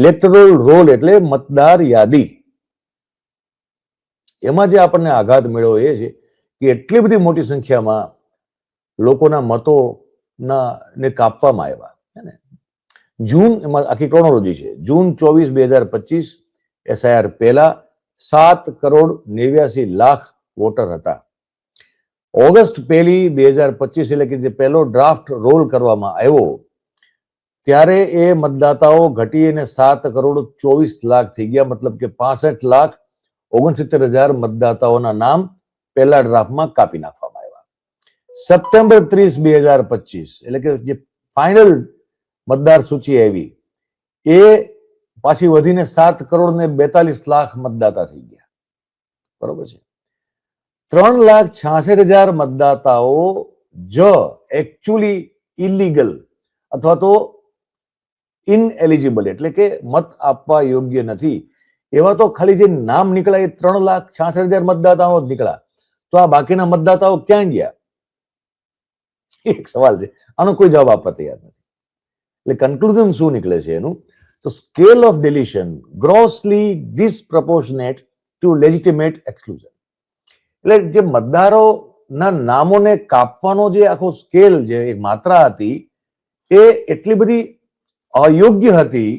Electoral role એટલે મતદાર યાદી. એમાં જે આપણને આઘાત મળ્યો એ છે કે એટલી બધી મોટી સંખ્યામાં લોકોના મતોના ને કાપવામાં આવ્યા. જૂન, એમાં આખી ક્રોનોલોજી છે, જૂન 24, 2025 SIR પહેલા 7,89,00,000 વોટર હતા. ઓગસ્ટ 1, 2025 એટલે કે જે પહેલો ડ્રાફ્ટ રોલ કરવામાં આવ્યો ત્યારે એ મતદાતાઓ ઘટીને 7,24,00,000 થઈ ગયા. મતલબ કે 65,69,000 મતદાતાઓના નામ પહેલા ડ્રાફ્ટમાં કાપી નાખવામાં આવ્યા. સપ્ટેમ્બર 30, 2025 એટલે કે જે ફાઇનલ મતદાર સૂચિ આવી એ પાછી વધીને 7,42,00,000 મતદાતા થઈ ગયા. બરોબર છે. 3,66,000 મતદાતાઓ એકચ્યુઅલી ઇલીગલ અથવા તો ઇનએલિજિબલ એટલે કે મત આપવા યોગ્ય નથી એવા તો ખાલી જે નામ નીકળ્યા એ 3,66,000 મતદાતાઓ જ નીકળ્યા. તો આ બાકીના મતદાતાઓ ક્યાં ગયા? એક સવાલ છે, આનો કોઈ જવાબ આપવા તૈયાર નથી. એટલે કન્ક્લુઝન શું નીકળે છે એનું? તો scale of deletion grossly disproportionate to legitimate exclusion. એટલે જે મતદારોના નામોને કાપવાનો જે આખો સ્કેલ જે એક માત્રા હતી એ એટલી બધી અયોગ્ય હતી